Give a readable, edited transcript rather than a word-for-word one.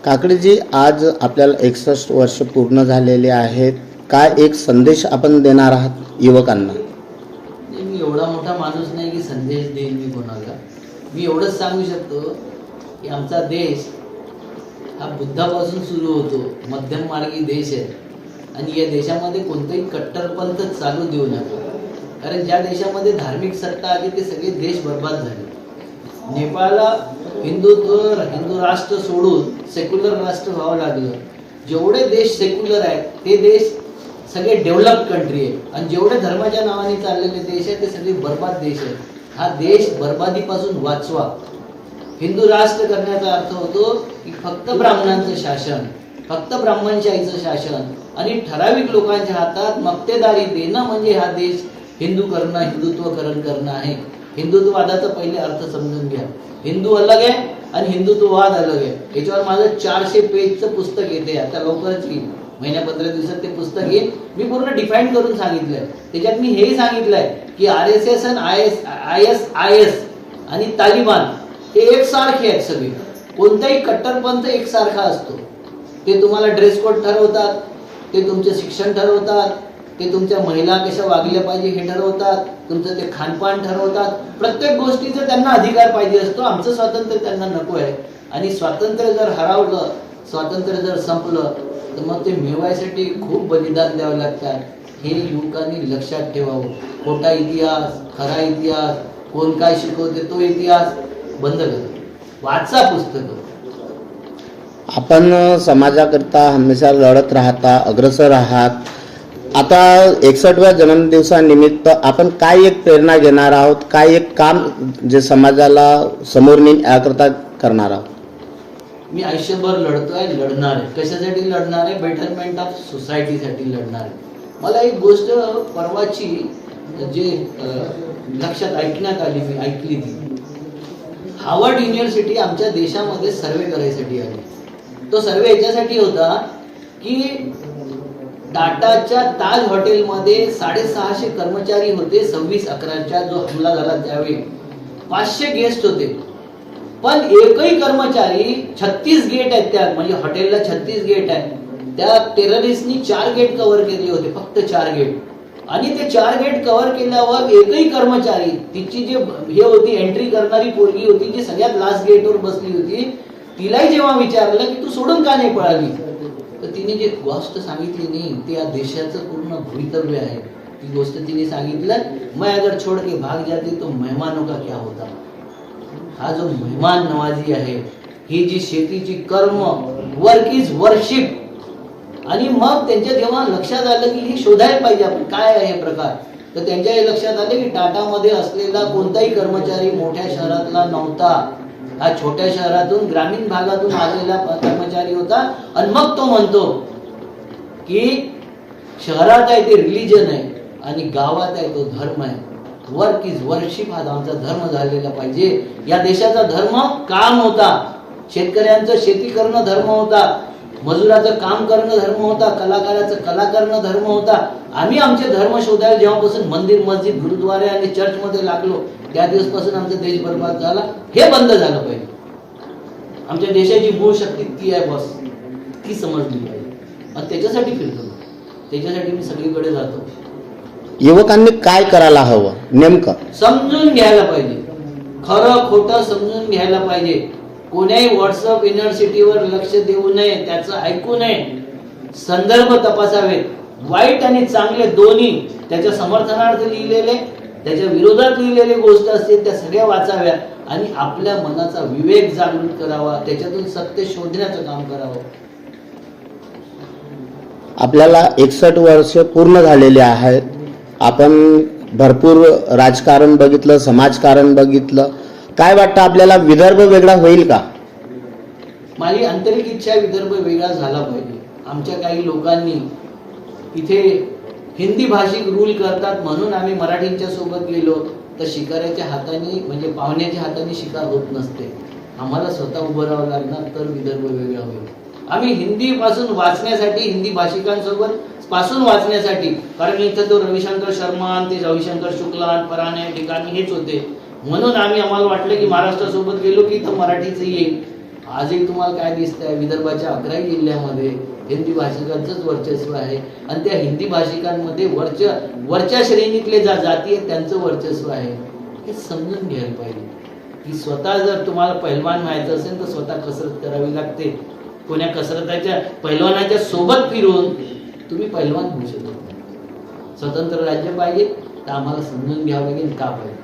काकडेजी, आज आपल्याला 61 वर्ष पूर्ण झालेले आहेत. काय एक संदेश आपण देणार आहात युवकांना? मी एवढा मोठा माणूस नाही की संदेश देईन मी कोणाला. मी एवढंच सांगू शकतो की आमचा देश हा बुद्धापासून सुरू होतो, मध्यममार्गी देश आहे. आणि या देशामध्ये कोणतेही कट्टरपंथ चालू देऊ नका, कारण ज्या देशामध्ये धार्मिक सत्ता आली ते सगळे देश बर्बाद झाले. नेपाळला हिंदू राष्ट्र सोडून सेक्युलर राष्ट्र व्हावं लागलं. जेवढे देश सेक्युलर आहेत ते देश सगळे डेव्हलप कंट्री आहे, आणि जेवढे धर्माच्या नावाने चाललेले देश आहेत ते सगळे बर्बाद देश आहेत. हा देश बर्बादीपासून वाचवा. हिंदू राष्ट्र करण्याचा अर्थ होतो की फक्त ब्राह्मणांचं शासन, फक्त ब्राह्मणशाहीचं शासन आणि ठराविक लोकांच्या हातात मक्तेदारी देणं म्हणजे हा देश हिंदुत्वकरण करणं आहे. हिंदुत्ववादाचा पहिले अर्थ समजून घ्या. हिंदू अलग आहे आणि हिंदुत्ववाद अलग आहे. याच्यावर माझं 400 पेजचं पुस्तक येते, आता लवकरच येईल, महिन्या 15 दिवसात ते पुस्तक येईल. मी पूर्ण डिफाईन करून सांगितलंय. त्याच्यात मी हेही सांगितलंय की RSS आणि IS आणि तालिबान हे एकसारखे आहेत. सगळे कोणताही कट्टरपंथ एकसारखा असतो. ते तुम्हाला ड्रेस कोड ठरवतात, ते तुमचे शिक्षण ठरवतात, ते तुमच्या महिला कशा वागल्या पाहिजे हे ठरवतात, तुमचं ते खानपान ठरवतात. प्रत्येक गोष्टीचा त्यांना अधिकार पाहिजे असतो. आमचं स्वातंत्र्य त्यांना नको आहे. आणि स्वातंत्र्य जर हरवलं, स्वातंत्र्य जर संपलं तर मग ते मिळवायसाठी खूप बलिदान द्यावं लागतात. हे युवकांनी लक्षात ठेवावं. खोटा इतिहास, खरा इतिहास, कोण काय शिकवते तो इतिहास बंद करा. वाचा पुस्तकं. आपण समाजाकरता हमेशा लढत राहता, अग्रसर आहात. आता 61व्या जन्मदिवसानिमित्त आपण काय एक प्रेरणा घेणार आहोत, काय एक काम जे समाजाला समोर याकरता करणार आहोत? मी आयुष्यभर लढतोय, लढणार आहे. कशासाठी लढणार आहे? बेटरमेंट ऑफ सोसायटीसाठी लढणार आहे. मला एक गोष्ट परवाची जे लक्षात ऐकण्यात आली, मी ऐकली ती. हार्वर्ड युनिव्हर्सिटी आमच्या देशामध्ये सर्वे करायसाठी आली. तो सर्वे याच्यासाठी होता की टाटाच्या ताज हॉटेलमध्ये 650 कर्मचारी होते. 26/11चा जो हमला झाला त्यावेळी 500 गेस्ट होते, पण एकही कर्मचारी 36 गेट आहेत त्या, म्हणजे हॉटेलला 36 गेट आहेत. त्या टेररिस्टनी 4 गेट कव्हर केले होते, फक्त 4 गेट. आणि ते 4 गेट कव्हर केल्यावर एकही कर्मचारी, तिची जे हे होती एंट्री करणारी पोरगी होती जी सगळ्यात लास्ट गेटवर बसली होती, तिलाही जेव्हा विचारलं की तू सोडून का नाही पळाली, तर तिने जे गोष्ट सांगितली नाही ते या देशाचं पूर्ण भवितव्य आहे. ती गोष्ट तिने सांगितलं, मैं अगर छोड़ के भाग जाती तो मेहमानों का क्या होता. हा जो मेहमान नवाजी आहे, ही जी शेतीची कर्म, वर्क इज वर्शिप. आणि मग त्यांच्या जेव्हा लक्षात आलं की हे शोधायला पाहिजे आपण काय आहे हे प्रकार, तर त्यांच्या हे लक्षात आले की टाटामध्ये असलेला कोणताही कर्मचारी मोठ्या शहरातला नव्हता. हा छोट्या शहरातून, ग्रामीण भागातून आलेला कर्मचारी होता. आणि मग तो म्हणतो की शहरात आहे ते रिलीजन आहे आणि गावात आहे तो धर्म आहे. वर्क इज वर्शिप हा आमचा धर्म झालेला पाहिजे. या देशाचा धर्म काम होता. शेतकऱ्यांचं शेती करणं धर्म होता, मजुराचं काम करणं धर्म होता, कलाकाराचं कला करणं धर्म होता. आम्ही आमचे धर्म शोधायला जेव्हापासून मंदिर, मस्जिद, गुरुद्वारे आणि चर्चमध्ये लागलो त्या दिवसपासून आमचा देश बर्बाद झाला. हे बंद झालं पाहिजे. आमच्या देशाची मूळ शक्ती ती आहे, बस ती समजली पाहिजे. आणि त्याच्यासाठी फिरतो, त्याच्यासाठी मी सगळीकडे जातो. युवकांनी काय करायला हवं नेमकं? समजून घ्यायला पाहिजे, खरं खोटं समजून घ्यायला पाहिजे. कोण्याही व्हॉट्सअप युनिव्हर्सिटीवर लक्ष देऊ नये, त्याचं ऐकू नये. संदर्भ तपासावेत, वाईट आणि चांगले दोन्ही. त्याच्या समर्थनार्थ लिहिलेले, त्याच्या विरोधात लिहिलेले गोष्ट असते त्या सगळ्या वाचाव्या आणि आपल्या मनाचा विवेक जागृत करावा, त्याच्यातून सत्य शोधण्याचं काम करावं. आपल्याला 61 वर्ष पूर्ण झालेले आहेत. आपण भरपूर राजकारण बघितलं, समाजकारण बघितलं. काय वाटतं आपल्याला, विदर्भ वेगळा होईल का? माझी आंतरिक इच्छा आहे विदर्भ वेगळा झाला पाहिजे. आमच्या काही लोकांनी इथे हिंदी भाषिक रूल करतात म्हणून आम्ही मराठींच्या सोबत गेलो तर शिकाऱ्याच्या हाताने, म्हणजे पाहुण्याच्या हाताने शिकार होत नसते. आम्हाला स्वतः उभं राहावं लागणार तर विदर्भ वेगळा होईल. आम्ही हिंदी पासून वाचण्यासाठी, हिंदी भाषिकांसोबत पासून वाचण्यासाठी, कारण इथं तो रविशंकर शर्मा, ते रविशंकर शुक्ला, पराणे ठिकाणी हेच होते, म्हणून आम्हाला वाटलं की महाराष्ट्रासोबत गेलो की इथं मराठीचं येईल. आजही तुम्हाला काय दिसतंय, विदर्भाच्या 11 जिल्ह्यामध्ये हिंदी भाषिकांचंच वर्चस्व आहे आणि त्या हिंदी भाषिकांमध्ये वरच्या श्रेणीतले जाती आहेत त्यांचं वर्चस्व आहे. हे समजून घ्यायला पाहिजे की स्वतः जर तुम्हाला पैलवान व्हायचं असेल तर स्वतः कसरत करावी लागते. कोण्या कसरताच्या पैलवानाच्या सोबत फिरून तुम्ही पैलवान होऊ शकत नाही. स्वतंत्र राज्य पाहिजे तर आम्हाला समजून घ्यावं लागेल का पाहिजे.